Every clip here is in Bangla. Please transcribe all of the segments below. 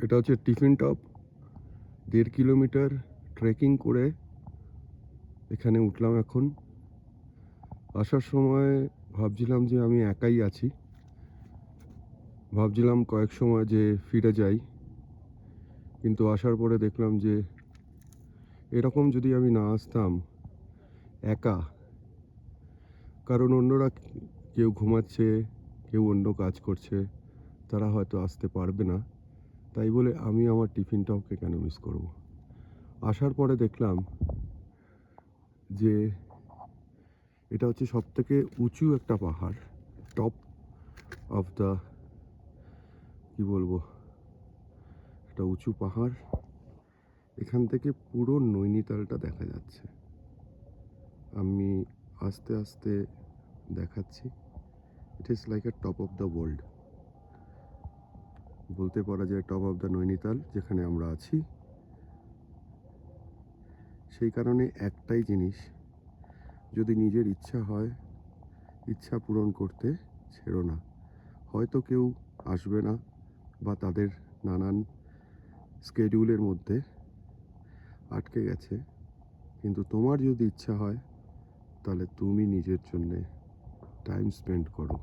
এটা হচ্ছে টিফিন টপ। 1.5 কিলোমিটার ট্রেকিং করে এখানে উঠলাম এখন। আসার সময় ভাবছিলাম যে আমি একাই আছি, ভাবছিলাম কয়েক সময় যে ফিরে যাই, কিন্তু আসার পরে দেখলাম যে এরকম যদি আমি না আসতাম একা, কারণ অন্যরা কেউ ঘুমাচ্ছে, কেউ অন্য কাজ করছে, তারা হয়তো আসতে পারবে না, তাই বলে আমি আমার টিফিনটাকে কেন মিস করব। আসার পরে দেখলাম যে এটা হচ্ছে সবথেকে উঁচু একটা পাহাড়, টপ অফ দ্য, কি বলবো, একটা উঁচু পাহাড়। এখান থেকে পুরো নৈনিতালটা দেখা যাচ্ছে। আমি আস্তে আস্তে দেখাচ্ছি। It is like a top of the world, বলতে পারা যায় টপ অফ দ্য নৈনিতাল যেখানে আমরা আছি। সেই কারণে একটাই জিনিস, যদি নিজের ইচ্ছা হয়, ইচ্ছা পূরণ করতে ছেড়ো না। হয়তো কেউ আসবে না বা তাদের নানান স্কেডিউলের মধ্যে আটকে গেছে, কিন্তু তোমার যদি ইচ্ছা হয় তাহলে তুমি নিজের জন্যে টাইম স্পেন্ড করো।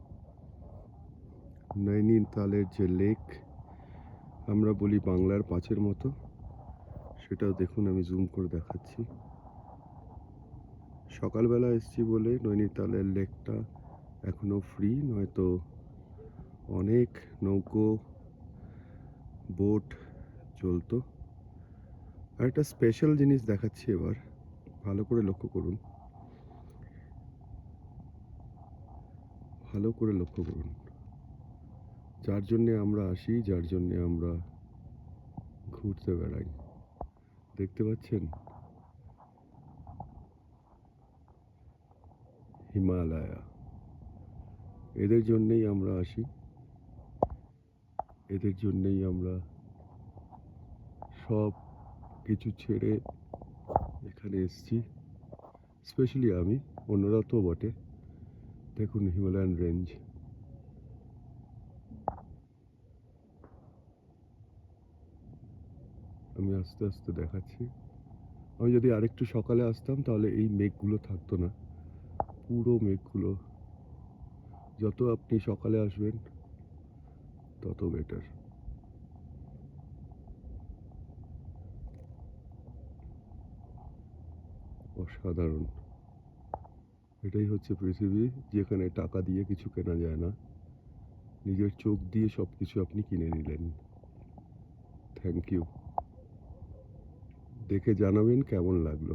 নৈনিতালের যে লেক আমরা বলি বাংলার পাঁচের মতো, সেটাও দেখুন, আমি জুম করে দেখাচ্ছি। সকালবেলা এসেছি বলে নৈনিতালের লেকটা এখনো ফ্রি, নয়তো অনেক নৌকো বোট চলতো। আর একটা স্পেশাল জিনিস দেখাচ্ছি এবার, ভালো করে লক্ষ্য করুন, ভালো করে লক্ষ্য করুন। যার জন্যে আমরা আসি, যার জন্যে আমরা ঘুরতে বেড়াই, দেখতে পাচ্ছেন হিমালয়া। এদের জন্যেই আমরা আসি, এদের জন্যেই আমরা সব কিছু ছেড়ে এখানে এসেছি। স্পেশালি আমি, অন্যরা তো বটে। দেখুন হিমালয়ান রেঞ্জ। আমি আস্তে আস্তে দেখাচ্ছি। আমি যদি আরেকটু সকালে আসতাম তাহলে এই মেঘগুলো থাকতো না, পুরো মেঘগুলো। যত আপনি সকালে আসবেন তত বেটার। অসাধারণ। এটাই হচ্ছে পৃথিবী, যেখানে টাকা দিয়ে কিছু কেনা যায় না, নিজের চোখ দিয়ে সব কিছু আপনি কিনে নিলেন। Thank you. দেখে জানাবেন কেমন লাগলো।